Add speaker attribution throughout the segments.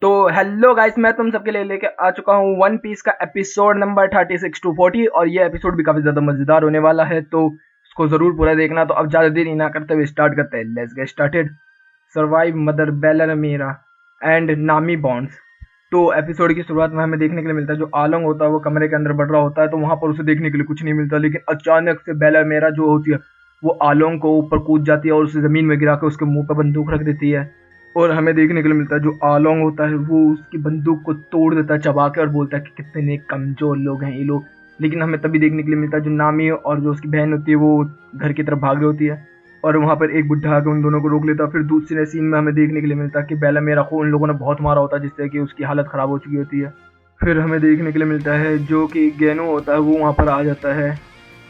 Speaker 1: तो hello guys, मैं तुम सबके लिए लेके आ चुका हूँ वन पीस का एपिसोड नंबर 36 टू 40 और ये एपिसोड भी काफी ज्यादा मजेदार होने वाला है, तो इसको जरूर पूरा देखना। तो अब ज्यादा देर ना करते हुए स्टार्ट करते हैं। Let's get started. Survive mother Bellemere and Nami bonds. तो एपिसोड की शुरुआत में हमें देखने के लिए मिलता है जो आलोंग होता है वो कमरे के अंदर बढ़ रहा होता है, तो वहां पर उसे देखने के लिए कुछ नहीं मिलता। लेकिन अचानक से बेलरमेरा जो होती है वो आलोंग को ऊपर कूद जाती है और उसे जमीन में गिरा के उसके मुंह पर बंदूक रख देती है। और हमें देखने के लिए मिलता है जो आलोंग होता है वो उसकी बंदूक को तोड़ देता है चबा के और बोलता है कि कितने कमजोर लोग हैं ये लोग। लेकिन हमें तभी देखने के लिए मिलता है जो नामी और जो उसकी बहन होती है वो घर की तरफ भाग रही होती है और वहाँ पर एक बुढ़ा आके उन दोनों को रोक लेता है। फिर दूसरे सीन में हमें देखने के लिए मिलता है कि बेलामेरा को उन लोगों ने बहुत मारा होता है जिससे कि उसकी हालत ख़राब हो चुकी होती है। फिर हमें देखने के लिए मिलता है जो कि गेनो होता है वो वहाँ पर आ जाता है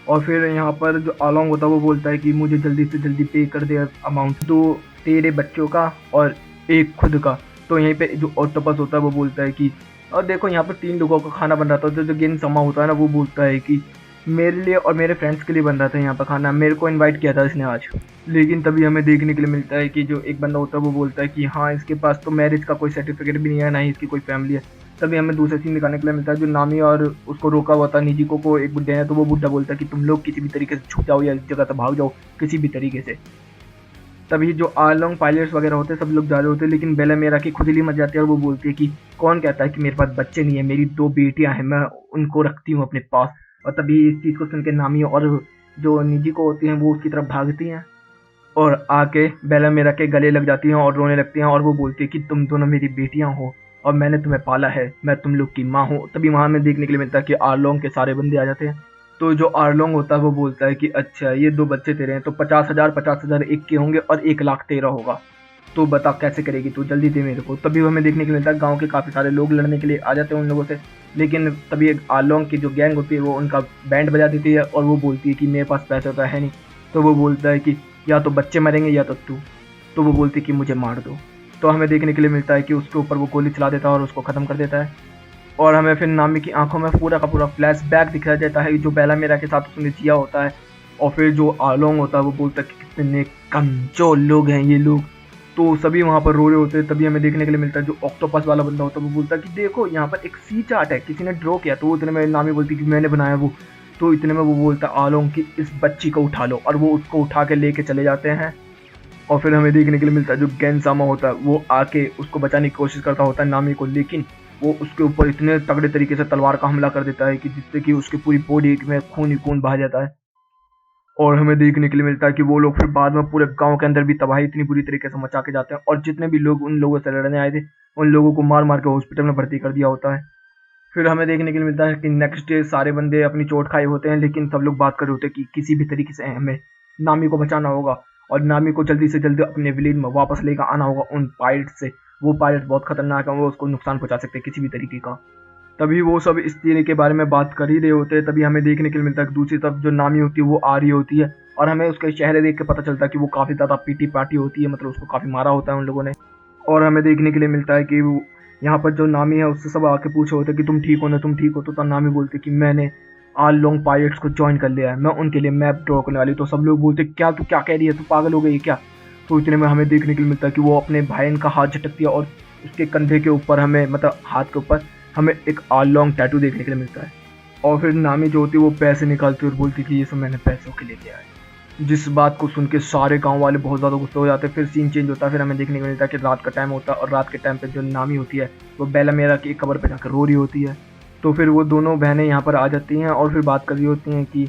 Speaker 1: और फिर यहाँ पर जो आलोंग होता है वो बोलता है कि मुझे जल्दी से जल्दी पे कर दे अमाउंट, दो तेरे बच्चों का और एक खुद का। तो यहीं पे जो ऑक्टोपस होता है वो बोलता है कि और देखो यहाँ पर 3 लोगों का खाना बन रहा था। तो जो गेन समा होता है ना वो बोलता है कि मेरे लिए और मेरे फ्रेंड्स के लिए बन रहा था यहाँ पर खाना, मेरे को इनवाइट किया था इसने आज। लेकिन तभी हमें देखने के लिए मिलता है कि जो एक बंदा होता है वो बोलता है कि हाँ इसके पास तो मैरिज का कोई सर्टिफिकेट भी नहीं है, ना ही इसकी कोई फैमिली है। तभी हमें दूसरा सीन दिखाने के लिए मिलता है जो नामी और उसको रोका हुआ था निजिको को एक बुड्ढे हैं, तो वो बुड्ढा बोलता है कि तुम लोग किसी भी तरीके से छुप जाओ या इस जगह से भाग जाओ किसी भी तरीके से। तभी जो आलोंग पायलट्स वगैरह होते हैं सब लोग जा रहे होते हैं, लेकिन बेलामेरा की खुजली मच जाती है और वो बोलती है कि कौन कहता है कि मेरे पास बच्चे नहीं है, मेरी 2 बेटियां हैं, मैं उनको रखती हूँ अपने पास। और तभी इस चीज़ को सुन के नामी और जो निजी को होती हैं वो उसकी तरफ भागती हैं और आके बेलामेरा के गले लग जाती हैं और रोने लगती हैं और वो बोलती है कि तुम दोनों मेरी बेटियां हो और मैंने तुम्हें पाला है, मैं तुम लोग की माँ हूँ। तभी वहाँ में देखने के लिए मिलता है कि आलोंग के सारे बंदे आ जाते हैं। तो जो आर्लोंग होता है वो बोलता है कि अच्छा ये 2 बच्चे तेरे हैं तो 50,000 एक के होंगे और 1 लाख तेरा होगा, तो बता कैसे करेगी तू, जल्दी दे मेरे को। तभी हमें देखने के लिए मिलता है गांव के काफ़ी सारे लोग लड़ने के लिए आ जाते हैं उन लोगों से। लेकिन तभी एक आलोंग की जो गैंग होती है वो उनका बैंड बजा देती है और वो बोलती है कि मेरे पास पैसा तो है नहीं। तो वो बोलता है कि या तो बच्चे मरेंगे या तो तू। तो वो बोलती है कि मुझे मार दो। तो हमें देखने के लिए मिलता है कि उसके ऊपर वो गोली चला देता है और उसको ख़त्म कर देता है। और हमें फिर नामी की आंखों में पूरा का पूरा फ्लैशबैक दिखाया जाता है जो बेलामेरा के साथ उसने जिया होता है। और फिर जो आलोंग होता है वो बोलता है कि कितने कमजोर लोग हैं ये लोग। तो सभी वहाँ पर रो रहे होते हैं। तभी हमें देखने के लिए मिलता है जो ऑक्टोपस वाला बंदा होता है वो बोलता है कि देखो यहाँ पर एक सी चार्ट है, किसी ने ड्रॉ किया। तो इतने में नामी बोलती कि मैंने बनाया वो। तो इतने में वो बोलता है आलोंग कि इस बच्ची को उठा लो, और वो उसको उठा के लेके चले जाते हैं। और फिर हमें देखने के लिए मिलता है जो गेनसामा होता है वो आके उसको बचाने की कोशिश करता होता है नामी को, लेकिन वो उसके ऊपर इतने तगड़े तरीके से तलवार का हमला कर देता है कि जिससे कि उसकी पूरी बॉडी में खून ही खून बहा जाता है। और हमें देखने के लिए मिलता है कि वो लोग फिर बाद में पूरे गांव के अंदर भी तबाही इतनी बुरी तरीके से मचा के जाते हैं और जितने भी लोग उन लोगों से लड़ने आए थे उन लोगों को मार मार के हॉस्पिटल में भर्ती कर दिया होता है। फिर हमें देखने के लिए मिलता है कि नेक्स्ट डे सारे बंदे अपनी चोट खाए होते हैं, लेकिन सब लोग बात कर रहे होते हैं कि किसी भी तरीके से हमें नामी को बचाना होगा और नामी को जल्दी से जल्दी अपने विलेज में वापस लेकर आना होगा उन पायलट से। वो पायलट बहुत खतरनाक है, वो उसको नुकसान पहुंचा सकते हैं किसी भी तरीके का। तभी वो सब इस चीज़ के बारे में बात कर ही रहे होते हैं। तभी हमें देखने के लिए मिलता है कि दूसरी तरफ जो नामी होती है वो आ रही होती है और हमें उसके चेहरे देख के पता चलता है कि वो काफ़ी ज़्यादा पीटी पार्टी होती है, मतलब उसको काफ़ी मारा होता है उन लोगों ने। और हमें देखने के लिए मिलता है कि वो यहाँ पर जो नामी है उससे सब आके पूछे होते कि तुम ठीक हो ना, तुम ठीक हो। तो तब नामी बोलते कि मैंने आल लॉन्ग पायलट्स को ज्वाइन कर लिया है, मैं उनके लिए मैप ड्रॉ करने वाली। तो सब लोग बोलते क्या तू क्या कह रही है, तू पागल हो गई क्या। तो इतने में हमें देखने के लिए मिलता है कि वो अपने भाई का हाथ झटकती है और उसके कंधे के ऊपर हमें, मतलब हाथ के ऊपर हमें एक आल लॉन्ग टैटू देखने के लिए मिलता है। और फिर नामी जो होती है वो पैसे निकालती है और बोलती कि ये सब मैंने पैसों के लिए किया है। जिस बात को सुन के सारे गांव वाले बहुत ज़्यादा गुस्से हो जाते हैं। फिर सीन चेंज होता है, फिर हमें देखने को मिलता है कि रात का टाइम होता है और रात के टाइम पे जो नामी होती है वो बेलामेरा की एक कब्र पे जाकर रो रही होती है। तो फिर वो दोनों बहनें यहाँ पर आ जाती हैं और फिर बात कर रही होती हैं कि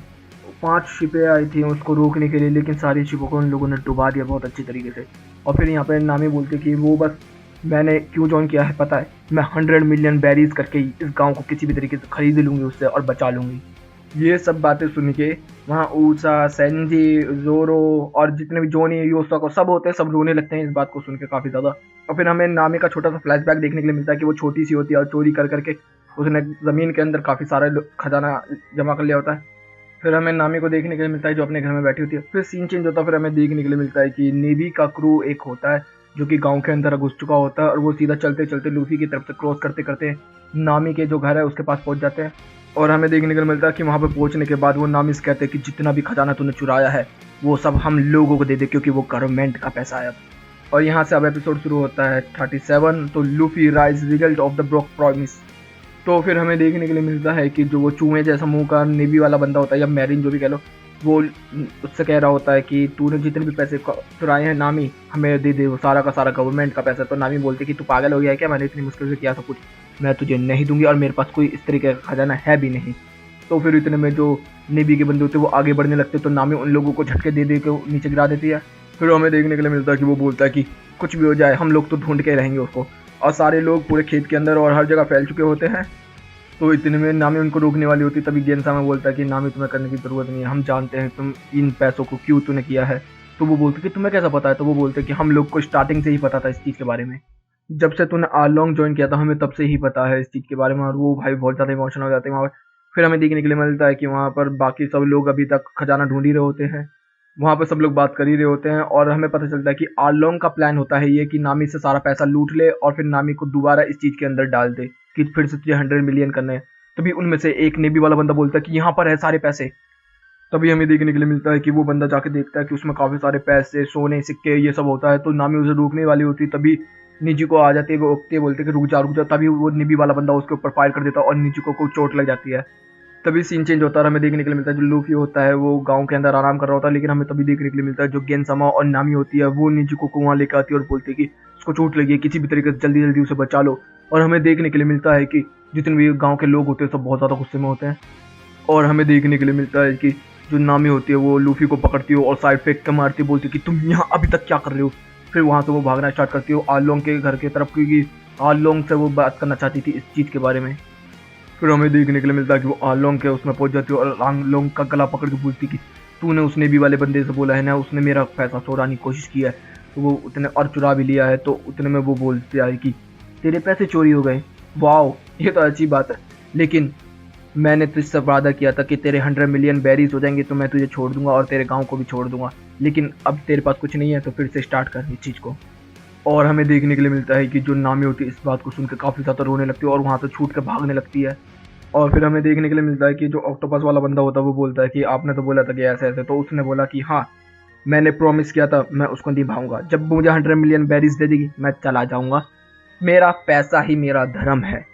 Speaker 1: 5 शिपें आई थी उसको रोकने के लिए, लेकिन सारी शिपों को उन लोगों ने डुबा दिया बहुत अच्छी तरीके से। और फिर यहाँ पर नामी बोलती है कि वो बस मैंने क्यों ज्वाइन किया है पता है, मैं 100 मिलियन बैरीज करके ही इस गाँव को किसी भी तरीके से खरीद लूँगी उससे और बचा लूँगी। ये सब बातें सुन के वहाँ ऊषा, सेंजी, जोरो और जितने भी जोनी, योसाको सब होते हैं, सब रोने लगते हैं इस बात को सुन के काफ़ी ज़्यादा। और फिर हमें नामी का छोटा सा फ्लैशबैक देखने के लिए मिलता है कि वो छोटी सी होती है और चोरी कर करके उसने ज़मीन के अंदर काफ़ी सारा खजाना जमा कर लिया होता है। फिर हमें नामी को देखने के लिए मिलता है जो अपने घर में बैठी होती है। फिर सीन चेंज होता है, फिर हमें देखने के लिए मिलता है कि नेवी का क्रू एक होता है जो कि गांव के अंदर घुस चुका होता है और वो सीधा चलते चलते लूफी की तरफ से क्रॉस करते करते नामी के जो घर है उसके पास पहुंच जाते हैं। और हमें देखने को मिलता है कि वहाँ पे पहुँचने के बाद वो नामी से कहते हैं कि जितना भी खजाना तूने चुराया है वो सब हम लोगों को दे दे, क्योंकि वो गवर्नमेंट का पैसा है। और यहाँ से अब एपिसोड शुरू होता है 37। तो Luffy rise result of the broke promise. तो फिर हमें देखने के लिए मिलता है कि जो वो चूहे जैसा मुंह का नेवी वाला बंदा होता है या मैरिन जो भी कह लो, वो उससे कह रहा होता है कि तूने जितने भी पैसे चुराए हैं नामी हमें दे दे, वो सारा का सारा गवर्नमेंट का पैसा। तो नामी बोलती कि तू पागल हो गया है क्या, मैंने इतनी मुश्किल से किया सब कुछ, मैं तुझे नहीं दूंगी और मेरे पास कोई इस तरीके का खजाना है भी नहीं। तो फिर इतने में जो नेवी के बंदे होते हैं वो आगे बढ़ने लगते, तो नामी उन लोगों को झटके दे दे के नीचे गिरा देती है। फिर हमें देखने के लिए मिलता है कि वो बोलता है कि कुछ भी हो जाए हम लोग तो ढूंढ के रहेंगे उसको। और सारे लोग पूरे खेत के अंदर और हर जगह फैल चुके होते हैं। तो इतने में नामी उनको रोकने वाली होती, तभी गेंसामा बोलता है कि नामी तुम्हें करने की ज़रूरत नहीं है, हम जानते हैं तुम इन पैसों को क्यों तूने किया है। तो वो बोलते कि तुम्हें कैसा पता है। तो वो बोलते कि हम लोग को स्टार्टिंग से ही पता था इस चीज़ के बारे में, जब से तूने आरलोंग ज्वाइन किया था हमें तब से ही पता है इस चीज़ के बारे में। और वो भाई बहुत ज़्यादा इमोशनल हो जाते हैं वहाँ पर। फिर हमें देखने के लिए मिलता है कि वहाँ पर बाकी सब लोग अभी तक खजाना ढूंढ ही रहे होते हैं, वहाँ पर सब लोग बात कर ही रहे होते हैं। और हमें पता चलता है कि आरलोंग का प्लान होता है ये कि नामी से सारा पैसा लूट ले और फिर नामी को दोबारा इस चीज़ के अंदर डाल दे कि फिर से तुझे 100 मिलियन करने हैं। तभी उनमें से एक नेवी वाला बंदा बोलता है कि यहाँ पर है सारे पैसे। तभी हमें देखने के लिए मिलता है कि वो बंदा जाके देखता है कि उसमें काफ़ी सारे पैसे सोने सिक्के ये सब होता है। तो नामी उसे रोकने वाली होती है, तभी निजी को आ जाती है, वो रोकते बोलते कि रुक जा रुक जा। तभी वो नेवी वाला बंदा उसके ऊपर फायर कर देता है और निजी को चोट लग जाती है। तभी सीन चेंज होता है और हमें देखने के लिए मिलता है जो लूफी होता है वो गांव के अंदर आराम कर रहा होता है। लेकिन हमें तभी देखने के लिए मिलता है जो गेंसामा और नामी होती है वो निजुको को वहाँ लेकर आती है और बोलती है कि उसको चोट लगी है, किसी भी तरीके से जल्दी जल्दी उसे बचा लो। और हमें देखने के लिए मिलता है कि जितने भी गाँव के लोग होते हैं सब बहुत ज़्यादा गुस्से में होते हैं। और हमें देखने के लिए मिलता है कि जो नामी होती है वो लूफी को पकड़ती है और साइड फेंक के मारती है, बोलती है कि तुम यहाँ अभी तक क्या कर रहे हो। फिर वहाँ से वो भागना स्टार्ट करती है आरलोंग के घर की तरफ, क्योंकि आरलोंग से वो बात करना चाहती थी इस चीज़ के बारे में। फिर हमें देखने के लिए मिलता है कि वो आरलोंग के उसमें पहुंच जाती है और आरलोंग का गला पकड़ के बोलती कि तूने उस नेवी वाले बंदे से बोला है ना उसने मेरा पैसा चुराने की कोशिश की है, तो वो उतने और चुरा भी लिया है। तो उतने में वो बोलती है कि तेरे पैसे चोरी हो गए, वाओ ये तो अच्छी बात है, लेकिन मैंने तुझसे वादा किया था कि तेरे 100 मिलियन बेरीज हो जाएंगे तो मैं तुझे छोड़ दूंगा और तेरे गांव को भी छोड़ दूंगा, लेकिन अब तेरे पास कुछ नहीं है तो फिर से स्टार्ट कर इस चीज़ को। और हमें देखने के लिए मिलता है कि जो नामी होती है इस बात को सुनकर काफ़ी ज़्यादा रोने लगती है और वहाँ से छूट कर भागने लगती है। और फिर हमें देखने के लिए मिलता है कि जो ऑक्टोपस वाला बंदा होता है वो बोलता है कि आपने तो बोला था कि ऐसे ऐसे। तो उसने बोला कि हाँ मैंने प्रॉमिस किया था मैं उसको निभाऊंगा, जब मुझे 100 मिलियन बेरीज दे देगी मैं चला जाऊंगा, मेरा पैसा ही मेरा धर्म है।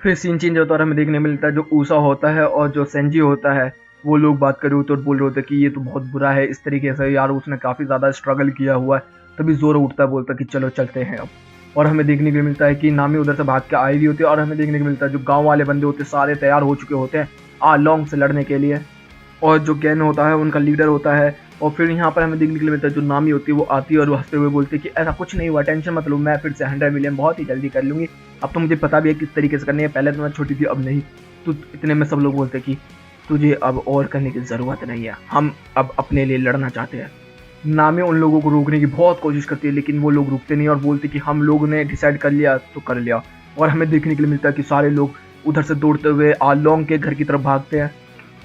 Speaker 1: फिर सीन चेंज होता है और हमें देखने मिलता है जो ऊसा होता है और जो सेंजी होता है वो लोग बात कर रहे होते और बोल रहे होते कि ये तो बहुत बुरा है इस तरीके से यार, उसने काफ़ी ज़्यादा स्ट्रगल किया हुआ है। तभी जोरो उठता है, बोलता है कि चलो चलते हैं अब। और हमें देखने के लिए मिलता है कि नामी उधर से भाग के आई हुई होती है और हमें देखने को मिलता है जो गाँव वाले बंदे होते हैं सारे तैयार हो चुके होते हैं आरलोंग से लड़ने के लिए। और जो गैन होता है उनका लीडर होता है। और फिर यहाँ पर हमें देखने के लिए मिलता है जो नामी होती है वो आती है और वो हंसते हुए बोलती है कि ऐसा कुछ नहीं हुआ, टेंशन मत लो, मैं फिर से 100 मिलियन बहुत ही जल्दी कर लूँगी, अब तो मुझे पता भी है किस तरीके से करनी है, पहले तो मैं छोटी थी अब नहीं। तो इतने में सब लोग बोलते हैं कि तुझे अब और करने की ज़रूरत नहीं है, हम अब अपने लिए लड़ना चाहते हैं। नामी उन लोगों को रोकने की बहुत कोशिश करती है लेकिन वो लोग रुकते नहीं और बोलते कि हम लोगों ने डिसाइड कर लिया तो कर लिया। और हमें देखने के लिए मिलता है कि सारे लोग उधर से दौड़ते हुए आरलोंग के घर की तरफ भागते हैं।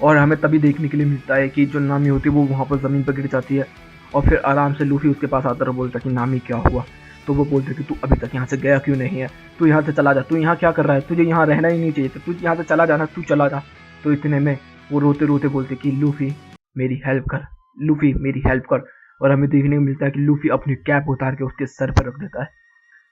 Speaker 1: और हमें तभी देखने के लिए मिलता है कि जो नामी होती है वो वहाँ पर ज़मीन पर गिर जाती है और फिर आराम से लूफी उसके पास आता है और बोलता है कि नामी क्या हुआ। तो वो बोलते कि तू अभी तक यहाँ से गया क्यों नहीं है, तू यहाँ से चला जा, तू यहाँ क्या कर रहा है, तुझे यहाँ रहना ही नहीं चाहिए, तो तू यहाँ से चला जाना, तू चला जा। तो इतने में वो रोते रोते बोलते कि लूफी मेरी हेल्प कर, लूफी मेरी हेल्प कर। और हमें देखने को मिलता है कि लूफी अपनी कैप उतार के उसके सर पर रख देता है।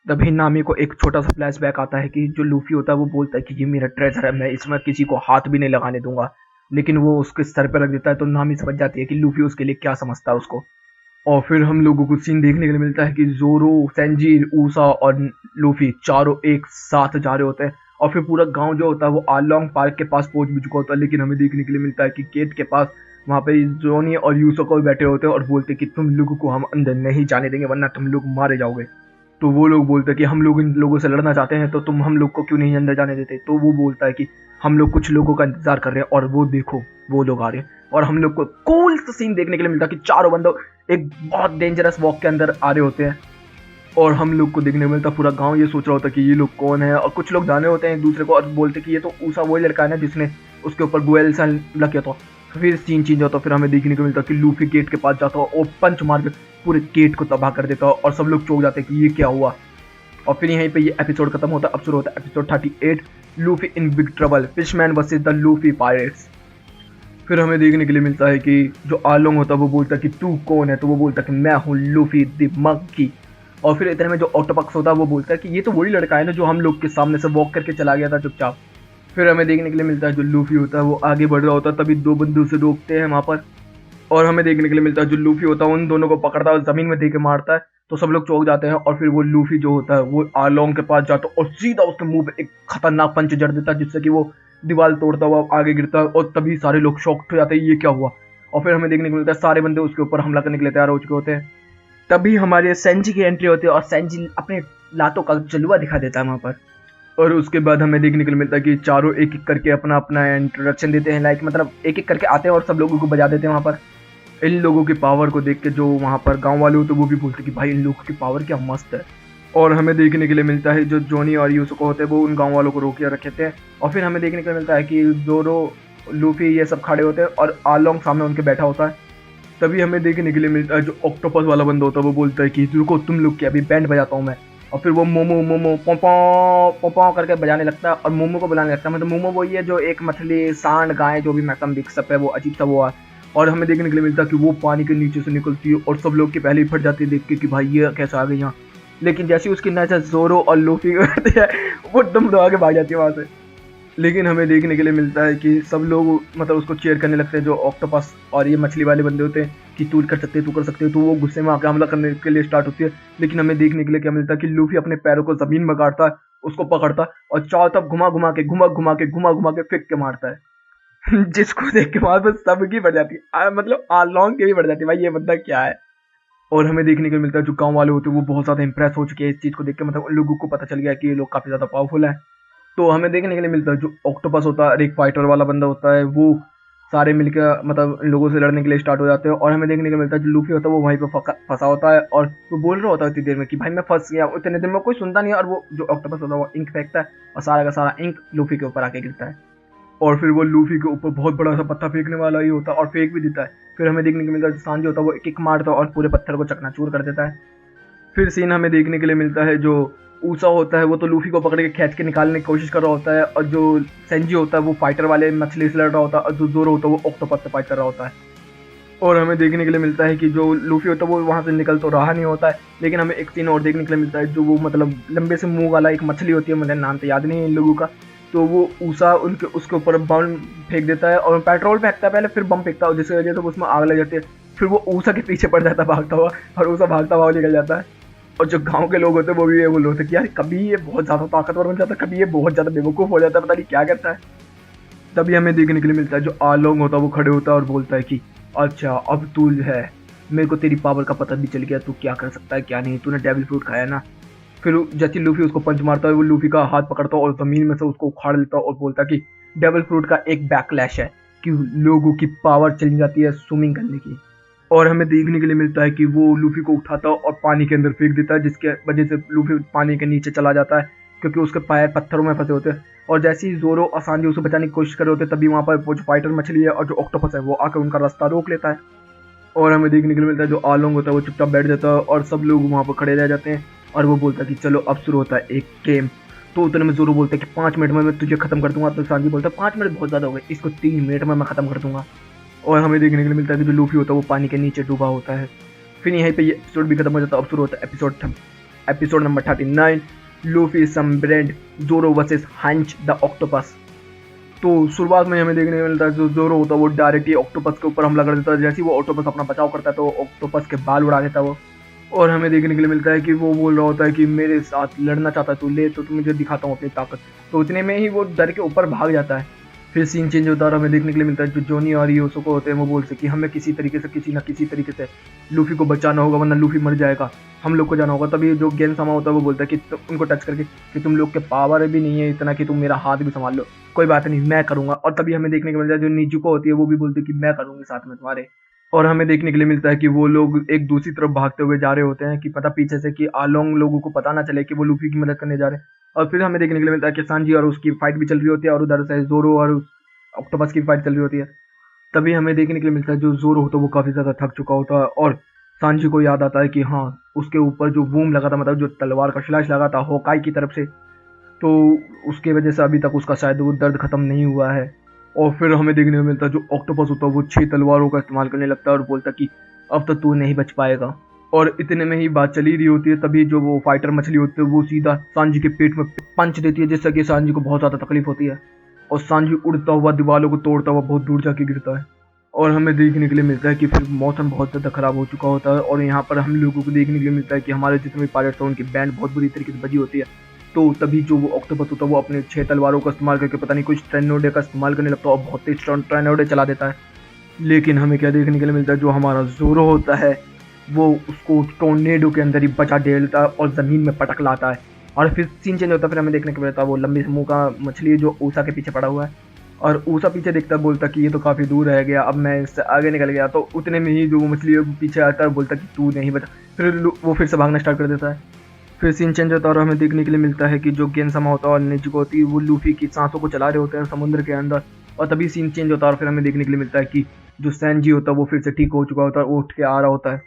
Speaker 1: तभी नामी को एक छोटा सा फ्लैशबैक आता है कि जो लूफी होता है वो बोलता है कि ये मेरा ट्रेजर है, मैं इसमें किसी को हाथ भी नहीं लगाने दूंगा, लेकिन वो उसके सर पर रख देता है। तो नामी समझ जाती है कि लूफी उसके लिए क्या समझता है उसको। और फिर हम लोगों को सीन देखने के लिए मिलता है कि जोरो, सेंजी, ऊसा और लूफी चारों एक साथ जा रहे होते हैं। और फिर पूरा गांव जो होता है वो आरलोंग पार्क के पास पहुंच भी चुका होता है, लेकिन हमें देखने के लिए मिलता है कि गेट के पास वहाँ पे जोनी और यूसुको भी बैठे होते हैं और बोलते कि तुम लोगों को हम अंदर नहीं जाने देंगे वरना तुम लोग मारे जाओगे। तो वो लोग बोलते हैं कि हम लोग इन लोगों से लड़ना चाहते हैं तो तुम हम लोग को क्यों नहीं अंदर जाने देते। तो वो बोलता है कि हम लोग कुछ लोगों का इंतजार कर रहे हैं और वो देखो वो लोग आ रहे हैं। और हम लोग को कूल सीन देखने के लिए मिलता है कि चारों बंदे एक बहुत डेंजरस वॉक के अंदर आ रहे होते हैं। और हम लोग को देखने को मिलता पूरा गांव ये सोच रहा होता है कि ये लोग कौन है। और कुछ लोग जाने होते हैं एक दूसरे को और बोलते कि ये तो ऊसा वही लड़का है ना जिसने उसके ऊपर गोयल सा लग गया था। फिर सीन चेंज होता, फिर हमें देखने को मिलता कि लूफी गेट के पास जाता और पंच मार के पूरे गेट को तबाह कर देता और सब लोग चौंक जाते कि ये क्या हुआ। और फिर यहीं पे ये एपिसोड खत्म होता है। अब शुरू होता है episode 38, Luffy in big trouble, fishman versus the Luffy pirates. फिर हमें देखने के लिए मिलता है कि जो आलोंग होता है वो बोलता है कि तू कौन है, तो वो बोलता है कि मैं हूँ लूफी द मंकी। और फिर इतने में जो ऑक्टोपस होता है वो बोलता है कि ये तो वही लड़का है ना जो हम लोग के सामने से वॉक करके चला गया था चुपचाप। फिर हमें देखने के लिए मिलता है जो लूफी होता है वो आगे बढ़ रहा होता है, तभी दो बंदूक से रोकते हैं वहाँ पर। और हमें देखने के लिए मिलता है जो लूफी होता है उन दोनों को पकड़ता है और जमीन में दे के मारता है, तो सब लोग चौंक जाते हैं। और फिर वो लूफी जो होता है वो आलोंग के पास जाता है और सीधा उसके मुंह पे एक खतरनाक पंच जड़ देता है, जिससे कि वो दीवार तोड़ता हुआ आगे गिरता है। और तभी सारे लोग शॉक्ड हो जाते हैं, ये क्या हुआ। और फिर हमें देखने को मिलता है सारे बंदे उसके ऊपर हमला करने के लिए तैयार हो चुके होते हैं। तभी हमारे सेंजी की एंट्री होती है और सेंजी अपने लातों का जलवा दिखा देता है वहां पर। और उसके बाद हमें देखने को मिलता है कि चारों एक एक करके अपना अपना इंट्रोडक्शन देते हैं, लाइक मतलब एक एक करके आते हैं और सब लोगों को बजा देते हैं वहाँ पर। इन लोगों की पावर को देख के जो वहाँ पर गांव वाले होते हैं वो भी बोलते हैं कि भाई इन लोगों की पावर क्या मस्त है। और हमें देखने के लिए मिलता है जो जोनी और यूसुको होते हैं वो उन गांव वालों को रोके रखे थे। और फिर हमें देखने को मिलता है कि जोरो, लूफी ये सब खड़े होते हैं और आलोंग सामने उनके बैठा होता है। तभी हमें देखने के लिए मिलता है जो ऑक्टोपस वाला बंदा होता है वो बोलता है कि रुको तुम लोग के अभी बैंड बजाता हूँ मैं। और फिर वो मोमो मोमो पोपो पोपो करके बजाने लगता है और मोमो को बुलाने लगता है। मतलब मोमो वही है जो एक मछली सांड गाय जो भी मैक्सिमम मिक्सअप है, वो अजीब सा वो है। और हमें देखने के लिए मिलता है कि वो पानी के नीचे से निकलती है और सब लोग के पहले ही फट जाती है देख के कि भाई ये कैसे आ गई यहाँ। लेकिन जैसे ही उसकी नजर जोरो और लूफी करती है वो दम दबा के भाग जाती है वहां से। लेकिन हमें देखने के लिए मिलता है कि सब लोग मतलब उसको चेयर करने लगते हैं जो ऑक्टोपस और ये मछली वाले बंदे होते हैं कि तू कर सकते है तू कर सकते है, तो वो गुस्से में आकर हमला करने के लिए स्टार्ट होती है। लेकिन हमें देखने के लिए क्या मिलता है कि लूफी अपने पैरों को जमीन में गाड़ता है, उसको पकड़ता है और चारों तरफ घुमा घुमा के फेंक के मारता है जिसको देख के वहां पर सबकी बढ़ जाती है, मतलब आलोंग की भी बढ़ जाती है, भाई ये बंदा क्या है। और हमें देखने को मिलता है जो गांव वाले होते हैं वो बहुत ज्यादा इंप्रेस हो चुके हैं इस चीज को देख के, मतलब उन लोगों को पता चल गया कि ये लोग काफी ज्यादा पावरफुल है। तो हमें देखने के लिए मिलता है जो ऑक्टोपस होता है और एक फाइटर वाला बंदा होता है वो सारे मिलकर मतलब इन लोगों से लड़ने के लिए स्टार्ट हो जाते हैं। और हमें देखने को मिलता है जो लूफी होता है वो वहीं पे फंसा होता है और वो बोल रहा होता है इतनी देर में कि भाई मैं फंस गया, उतने देर में कोई सुनता नहीं है। और वो जो ऑक्टोपस होता है वो इंक फेंकता है और सारा का सारा इंक लूफी के ऊपर आके गिरता है। और फिर वो लूफी के ऊपर बहुत बड़ा सा पत्थर फेंकने वाला ही होता है और फेंक भी देता है। फिर हमें देखने को मिलता है जो सांजी होता है वो किक मारता है और पूरे पत्थर को चकनाचूर कर देता है। फिर सीन हमें देखने के लिए मिलता है जो ऊसा होता है वो तो लूफी को पकड़ के खींच के निकालने की कोशिश कर रहा होता है, और जो सेंजी होता है वो फाइटर वाले मछली से लड़ रहा होता है, और जो जोरो होता है वो ऑक्टोपस से फाइट कर रहा होता है। और हमें देखने के लिए मिलता है कि जो लूफी होता है वो वहां से निकल तो रहा नहीं होता है, लेकिन हमें एक सीन और देखने के लिए मिलता है जो वो मतलब लंबे से मुंह वाला एक मछली होती है, मुझे नाम तो याद नहीं है इन लोगों का। तो वो ऊसा उनके उसके ऊपर बम फेंक देता है और पेट्रोल फेंकता है पहले, फिर बम फेंकता है जिसकी वजह से उसमें आग लग जाती है। फिर वो ऊसा के पीछे पड़ जाता है भागता हुआ और ऊसा भागता हुआ निकल जाता है। और जो गांव के लोग होते हैं वो भी ये बोल रहे होते हैं कि यार कभी ये बहुत ज्यादा ताकतवर बन जाता है, कभी ये बहुत ज्यादा बेवकूफ हो जाता है, पता नहीं क्या करता है। तभी हमें देखने के लिए मिलता है जो आलोंग होता है वो खड़े होता है और बोलता है कि अच्छा अब तू है, मेरे को तेरी पावर का पता भी चल गया, तू क्या कर सकता है क्या नहीं, तूने डेविल फ्रूट खाया ना। फिर जैसे लूफी उसको पंच मारता है वो लूफी का हाथ पकड़ता है और जमीन में से उसको उखाड़ लेता है और बोलता है कि डेविल फ्रूट का एक बैकलैश है कि लोगों की पावर चली जाती है स्विमिंग करने की। और हमें देखने के लिए मिलता है कि वो लूफी को उठाता है और पानी के अंदर फेंक देता है, जिसके वजह से लूफी पानी के नीचे चला जाता है क्योंकि उसके पैर पत्थरों में फंसे होते हैं। और जैसे ही जोरो और सांजी उसे बचाने की कोशिश कर रहे होते हैं तभी वहाँ पर वो जो फाइटर मछली है और जो ऑक्टोपस है वो आकर उनका रास्ता रोक लेता है। और हमें देखने के लिए मिलता है जो आलोंग होता है वो चुपचाप बैठ जाता है और सब लोग वहाँ पर खड़े रह जाते हैं। और वो बोलता है कि चलो अब शुरू होता है एक गेम। तो उतने में जोरो बोलता है कि 5 मिनट में मैं तुझे खत्म कर दूंगा। तो सांजी बोलता है 5 मिनट बहुत ज़्यादा हो गए, इसको 3 मिनट में मैं खत्म कर दूंगा। और हमें देखने के लिए मिलता है कि जो लूफी होता है वो पानी के नीचे डूबा होता है। फिर यहीं पे ये एपिसोड भी खत्म हो जाता है। अब शुरू होता है एपिसोड नंबर 39, लूफी समब्रेंड जोरो वर्सेस हंच द ऑक्टोपस। तो शुरुआत में हमें देखने को मिलता है जो जोरो होता है वो डायरेक्ट ही ऑक्टोपस के ऊपर हमला कर देता है। जैसे ही वो ऑक्टोपस अपना बचाव करता है तो ऑक्टोपस के बाल उड़ा देता है वो। और हमें देखने के लिए मिलता है कि वो बोल रहा होता है कि मेरे साथ लड़ना चाहता है तू, ले तो मुझे दिखाता हूँ अपनी ताकत। तो इतने में ही वो डर के ऊपर भाग जाता है। फिर सीन चेंज होता है और हमें देखने के लिए मिलता है जो जोनी और यूसुको होते हैं वो बोलते हैं कि हमें किसी तरीके से किसी ना किसी तरीके से लूफी को बचाना होगा वरना लूफी मर जाएगा, हम लोग को जाना होगा। तभी जो गेन समा होता है वो बोलता है कि उनको टच करके कि तुम लोग के पावर भी नहीं है इतना कि तुम मेरा हाथ भी संभाल लो, कोई बात नहीं मैं करूंगा। और तभी हमें देखने को मिलता है जो निजुको होती है वो भी बोलती है कि मैं करूंगी साथ में तुम्हारे। और हमें देखने के लिए मिलता है कि वो लोग एक दूसरी तरफ भागते हुए जा रहे होते हैं कि पता पीछे से कि आलोंग लोगों को पता ना चले कि वो लूफी की मदद करने जा रहे हैं। और फिर हमें देखने के लिए मिलता है कि सांजी और उसकी फाइट भी चल रही होती है और उधर से जोरो और ऑक्टोपस की फाइट चल रही होती है। तभी हमें देखने के लिए मिलता है जो जोरो होता है वो काफी ज्यादा थक चुका होता है और सांजी को याद आता है कि हाँ उसके ऊपर जो वूम लगा था, मतलब जो तलवार का स्लैश लगा था होकाई की तरफ से, तो उसके वजह से अभी तक उसका शायद वो दर्द खत्म नहीं हुआ है। और फिर हमें देखने को मिलता है जो ऑक्टोपस होता है वो 6 तलवारों का इस्तेमाल करने लगता है और बोलता है कि अब तो तू नहीं बच पाएगा। और इतने में ही बात चली रही होती है, तभी जो वो फाइटर मछली होती है वो सीधा सांजी के पेट में पंच देती है, जिससे कि सांजी को बहुत ज़्यादा तकलीफ होती है और सांजी उड़ता हुआ दीवारों को तोड़ता हुआ बहुत दूर जाके गिरता है। और हमें देखने के लिए मिलता है कि फिर मौसम बहुत ज़्यादा ख़राब हो चुका होता है और यहाँ पर हम लोगों को देखने के लिए मिलता है कि हमारे जितने भी पायलट्स हैं उनकी बैंड बहुत बुरी तरीके से बजी होती है। तो तभी जो वो ऑक्टोपस होता है वो अपने 6 तलवारों का इस्तेमाल करके पता नहीं कुछ टर्नेडो का इस्तेमाल करने लगता है और बहुत तेज टर्नेडो चला देता है। लेकिन हमें क्या देखने के लिए मिलता है, जो हमारा ज़ोरो होता है वो उसको टोर्नेडो के अंदर ही बचा देता है और ज़मीन में पटक लाता है। और फिर सीन चेंज होता है, फिर हमें देखने को मिलता है वो लंबी मुँह का मछली है जो ऊषा के पीछे पड़ा हुआ है और ऊषा पीछे देखता है, बोलता कि ये तो काफ़ी दूर रह गया, अब मैं इससे आगे निकल गया। तो उतने में ही जो मछली है पीछे आता है, बोलता कि तू नहीं बचा। फिर वो फिर से भागना स्टार्ट कर देता है। फिर सीन चेंज होता है और हमें देखने के लिए मिलता है कि जो गेनसमा होता है और नेजुको होती है वो लूफी की सांसों को चला रहे होते हैं समुद्र के अंदर। और तभी सीन चेंज होता है और फिर हमें देखने के लिए मिलता है कि जो सैनजी होता है वो फिर से ठीक हो चुका होता है, वो उठ के आ रहा होता है।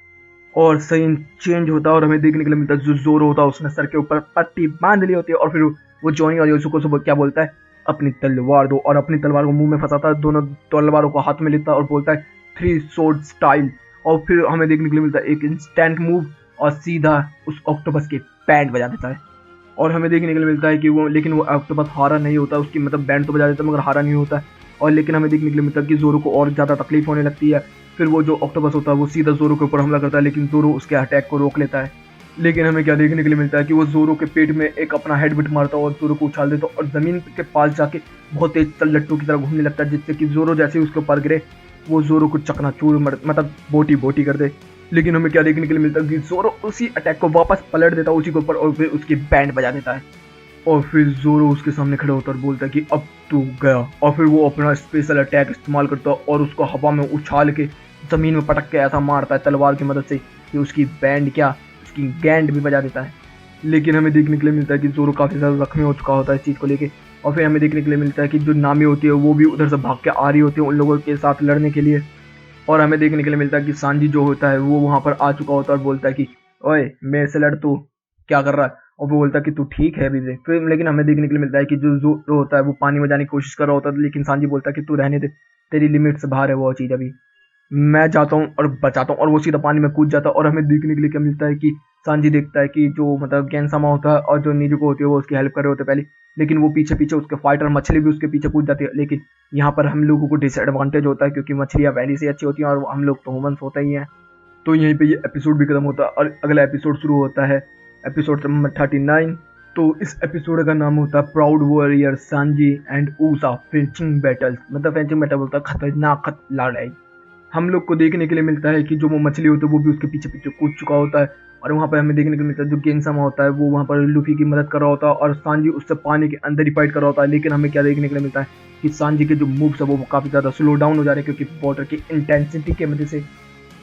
Speaker 1: और सीन चेंज होता है और हमें देखने के लिए मिलता है जो जोरो होता है उसने सर के ऊपर पट्टी बांध ली होती है और फिर वो जॉनी और योसुको से क्या बोलता है, अपनी तलवार दो, और अपनी तलवार को मुंह में फंसाता है, दोनों तलवारों को हाथ में लेता है और बोलता है 3 sword स्टाइल। और फिर हमें देखने के लिए मिलता है एक इंस्टेंट मूव और सीधा उस ऑक्टोपस के बैंड बजा देता है। और हमें देखने के लिए मिलता है कि वो ऑक्टोपस हारा नहीं होता, उसकी मतलब बैंड तो बजा देता है मगर हारा नहीं होता है। और लेकिन हमें देखने के लिए मिलता है कि जोरो को और ज़्यादा तकलीफ होने लगती है। फिर वो जो ऑक्टोपस होता है वो सीधा जोरो के ऊपर हमला करता है, लेकिन जोरो उसके अटैक को रोक लेता है। लेकिन हमें क्या देखने के लिए मिलता है कि वो जोरो के पेट में एक अपना हेडबट मारता है और जोरो को उछाल देता है और ज़मीन के पास जाके बहुत तेज लट्टू की तरह घूमने लगता है, जिससे कि जोरो जैसे ही उसके ऊपर गिरे वो जोरो को चकनाचूर मतलब बोटी बोटी कर दे। लेकिन हमें क्या देखने के लिए मिलता है कि जोरो उसी अटैक को वापस पलट देता है उसी के ऊपर और फिर उसकी बैंड बजा देता है। और फिर जोरो उसके सामने खड़ा होता है और बोलता है कि अब तू गया। और फिर वो अपना स्पेशल अटैक इस्तेमाल करता है और उसको हवा में उछाल के ज़मीन में पटक के ऐसा मारता है तलवार की मदद से कि उसकी बैंड क्या उसकी गैंड भी बजा देता है। लेकिन हमें देखने के लिए मिलता है कि जोरो काफ़ी ज़्यादा जख्मी हो चुका होता है इस चीज़ को लेके। और फिर हमें देखने के लिए मिलता है कि जो नामी होती है वो भी उधर से भाग के आ रही होती है उन लोगों के साथ लड़ने के लिए। और हमें देखने के लिए मिलता है कि सांजी जो होता है वो वहाँ पर आ चुका होता है और बोलता है कि ओए मेरे से लड़, तू क्या कर रहा है। और वो बोलता है कि तू ठीक है अभी से। फिर लेकिन हमें देखने के लिए मिलता है कि जो होता है वो पानी में जाने की कोशिश कर रहा होता है, लेकिन सांजी बोलता है कि तू रहने दे, तेरी लिमिट से बाहर है वो चीज़, अभी मैं जाता हूँ और बचाता हूँ। और वो सीधा पानी में कूद जाता है। और हमें देखने के लिए क्या मिलता है कि सांजी देखता है कि जो मतलब गेनसामा होता है और जो निजुको होती है वो उसकी हेल्प कर रहे होते हैं पहले, लेकिन वो पीछे पीछे उसके फाइटर मछली भी उसके पीछे कूद जाती है। लेकिन यहाँ पर हम लोगों को डिसएडवांटेज होता है क्योंकि मछलियाँ पहले से अच्छी होती हैं और हम लोग तो ह्यूमंस होते ही हैं। तो यहीं पे ये एपिसोड भी खत्म होता है और अगला एपिसोड शुरू होता है, एपिसोड नंबर 39। तो इस एपिसोड का नाम होता है प्राउड वॉरियर सांजी एंड ऊसा फेंचिंग बैटल्स, मतलब फेंचिंग बैटल बोलता है खतरनाक लड़ाई। हम लोग को देखने के लिए मिलता है कि जो वो मछली होती है वो भी उसके पीछे पीछे कूद चुका होता है। और वहाँ पर हमें देखने को मिलता है जो गेनसामा होता है वो वहाँ पर लूफी की मदद कर रहा होता है और सांजी उससे पानी के अंदर ही फाइट कर रहा होता है। लेकिन हमें क्या देखने के लिए मिलता है कि सांजी के जो मूव्स है वो काफ़ी ज़्यादा स्लो डाउन हो जा रहे हैं क्योंकि वाटर की इंटेंसिटी की वजह से।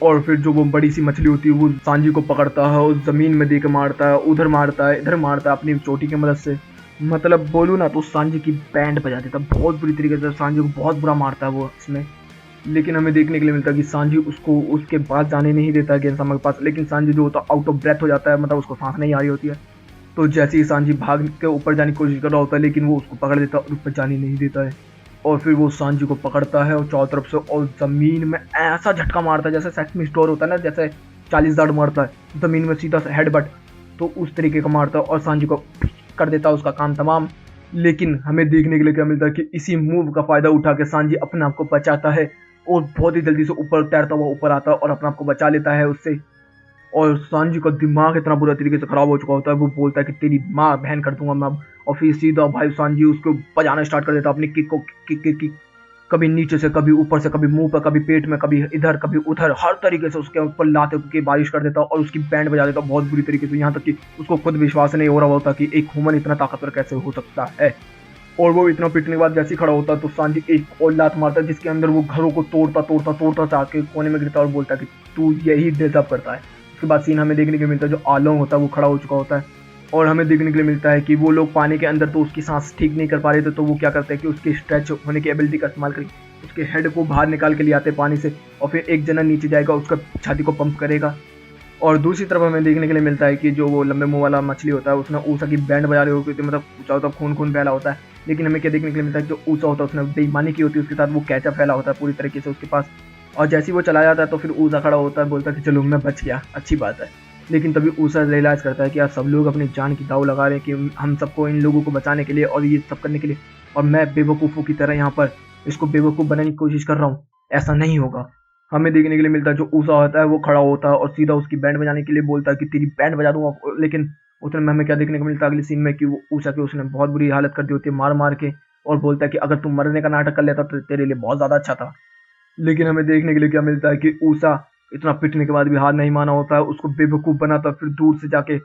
Speaker 1: और फिर जो वो बड़ी सी मछली होती है वो सांजी को पकड़ता है, उस ज़मीन में दे के मारता है, उधर मारता है इधर मारता है अपनी चोटी की मदद से। मतलब बोलूँ ना तो सांजी की बैंड बजा देता है बहुत बुरी तरीके से, सांजी को बहुत बुरा मारता है वो इसमें। लेकिन हमें देखने के लिए मिलता है कि सांजी उसको उसके पास जाने नहीं देता है गेनसामा के पास, लेकिन सांजी जो होता है आउट ऑफ ब्रेथ हो जाता है, मतलब उसको सांस नहीं आ रही होती है। तो जैसे ही सांजी भाग के ऊपर जाने की कोशिश कर रहा होता है लेकिन वो उसको पकड़ देता है और ऊपर जाने नहीं देता है। और फिर वो सांजी को पकड़ता है और चारों तरफ से और ज़मीन में ऐसा झटका मारता है जैसे सेसमी स्टोर होता है ना, जैसे 40 दाड़ मारता है ज़मीन में सीधा हेडबट, तो उस तरीके का मारता है और सांजी को कर देता है उसका काम तमाम। लेकिन हमें देखने के लिए क्या मिलता है कि इसी मूव का फ़ायदा उठा के सांजी अपने आप को बचाता है और बहुत ही जल्दी से ऊपर तैरता हुआ ऊपर आता है और अपने आप को बचा लेता है उससे। और सांजी का दिमाग इतना बुरा तरीके से खराब हो चुका होता है, वो बोलता है कि तेरी माँ बहन कर दूंगा मैं अब। और फिर सीधा भाई सांजी उसको बजाना स्टार्ट कर देता है अपनी किक को, किक कभी नीचे से कभी ऊपर से, कभी मुंह पर कभी पेट में, कभी इधर कभी उधर, हर तरीके से उसके ऊपर लाते की बारिश कर देता और उसकी बैंड बजा देता बहुत बुरी तरीके से, यहाँ तक कि उसको खुद विश्वास नहीं हो रहा होता कि एक ह्यूमन इतना ताकतवर कैसे हो सकता है। और वो इतना पीटने के बाद जैसे ही खड़ा होता तो सांजी एक और लात मारता जिसके अंदर वो घरों को तोड़ता तोड़ता तोड़ता जाके कोने में गिरता और बोलता कि तू यही डिजर्व करता है। उसके बाद सीन हमें देखने के लिए मिलता है जो आलोंग होता है वो खड़ा हो चुका होता है और हमें देखने के लिए मिलता है कि वो लोग पानी के अंदर तो उसकी सांस ठीक नहीं कर पा रहे थे, तो वो क्या करते हैं कि उसके स्ट्रेच होने की एबिलिटी का इस्तेमाल करके उसके हेड को बाहर निकाल के ले आते पानी से और फिर एक जना नीचे जाएगा उसका छाती को पंप करेगा। और दूसरी तरफ हमें देखने के लिए मिलता है कि जो वो लंबे मुंह वाला मछली होता है उसने ऊषा की बैंड बजा रही होती है, मतलब चारों तरफ खून खून फैला होता है लेकिन हमें क्या देखने के लिए मिलता है जो ऊसा होता है उसने बेईमानी की होती है उसके साथ, वो कैचअप फैला होता है पूरी तरीके से उसके पास। और जैसे ही वो चला जाता है तो फिर ऊसा खड़ा होता है, बोलता है कि चलो मैं बच गया, अच्छी बात है। लेकिन तभी ऊसा रियलाइज़ करता है कि यार सब लोग अपनी जान की दाव लगा रहे हैं कि हम सबको इन लोगों को बचाने के लिए और ये सब करने के लिए, और मैं बेवकूफ़ों की तरह यहाँ पर इसको बेवकूफ़ बनाने की कोशिश कर रहा हूँ, ऐसा नहीं होगा। हमें देखने के लिए मिलता है जो ऊसा होता है वो खड़ा होता है और सीधा उसकी बैंड बजाने के लिए बोलता है कि तेरी बैंड बजा दूंगा। लेकिन उतने में हमें क्या देखने को मिलता है अगले सीन में कि वो ऊसा की उसने बहुत बुरी हालत कर दी होती है मार मार के, और बोलता है कि अगर तुम मरने का नाटक कर लेता तो तेरे लिए बहुत ज़्यादा अच्छा था। लेकिन हमें देखने के लिए क्या मिलता है कि ऊसा इतना पिटने के बाद भी हार नहीं माना होता है, उसको बेवकूफ़ बनाता है, फिर दूर से जाके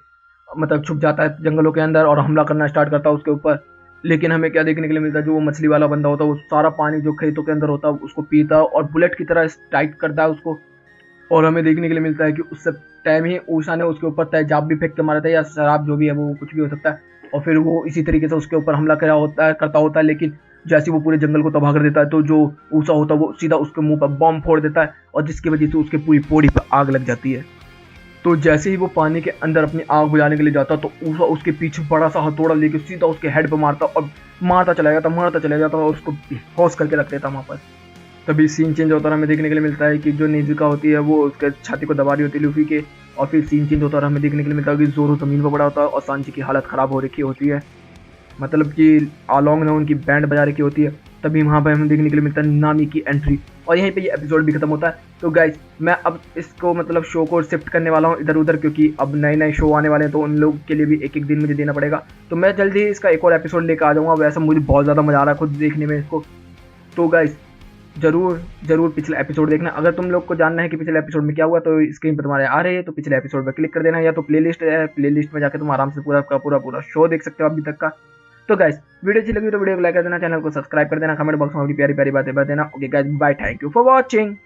Speaker 1: मतलब छुप जाता है जंगलों के अंदर और हमला करना स्टार्ट करता है उसके ऊपर। लेकिन हमें क्या देखने के लिए मिलता है जो वो मछली वाला बंदा होता है वो सारा पानी जो खेतों के अंदर होता है उसको पीता है और बुलेट की तरह टाइट करता है उसको। और हमें देखने के लिए मिलता है कि उस टाइम ही ऊषा ने उसके ऊपर तेजाब भी फेंक के मारा था या शराब, जो भी है वो कुछ भी हो सकता है, और फिर वो इसी तरीके से उसके ऊपर हमला करता होता है। लेकिन जैसे वो पूरे जंगल को तबाह कर देता है तो जो ऊषा होता है वो सीधा उसके मुंह पर बॉम्ब फोड़ देता है और जिसकी वजह से उसके पूरी बॉडी पर आग लग जाती है। तो जैसे ही वो पानी के अंदर अपनी आग बुझाने के लिए जाता तो ऊषा उसके पीछे बड़ा सा हथौड़ा लेके सीधा उसके हेड पे मारता और मारता चला जाता और उसको बेहोश करके रख देता वहाँ पर। तभी सीन चेंज होता है, हमें देखने के लिए मिलता है कि जो नेजुका होती है वो उसके छाती को दबा रही होती है लूफी के, और फिर सीन चेंज होता है, हमें देखने के लिए मिलता है कि जोरो ज़मीन पर पड़ा होता है और सांची की हालत ख़राब हो रखी होती है, मतलब कि आलोंग ने उनकी बैंड बजा रखी होती है। तभी वहाँ पर हमें देखने के लिए मिलता है नामी की एंट्री, और यहीं पे ये एपिसोड भी खत्म होता है। तो गाइज मैं अब इसको मतलब शो को शिफ्ट करने वाला हूँ इधर उधर, क्योंकि अब नए नए शो आने वाले हैं तो उन लोग के लिए भी एक एक दिन मुझे देना पड़ेगा। तो मैं जल्दी ही इसका एक और एपिसोड लेकर आ जाऊँगा। वैसे मुझे बहुत ज़्यादा मज़ा आ रहा है खुद देखने में इसको। तो गाइज जरूर पिछला एपिसोड देखना। अगर तुम लोग को जानना है कि पिछले एपिसोड में क्या हुआ तो स्क्रीन पर तुम्हारे आ रही है, तो पिछले एपिसोड पर क्लिक कर देना, या तो प्लेलिस्ट है, प्लेलिस्ट में जाकर तुम आराम से पूरा शो देख सकते हो अभी तक का। तो गाइस वीडियो अच्छी लगी तो वीडियो को लाइक कर देना, चैनल को सब्सक्राइब कर देना, कमेंट बॉक्स में अपनी प्यारी प्यारी बातें बता देना। Okay guys, bye, thank you for watching.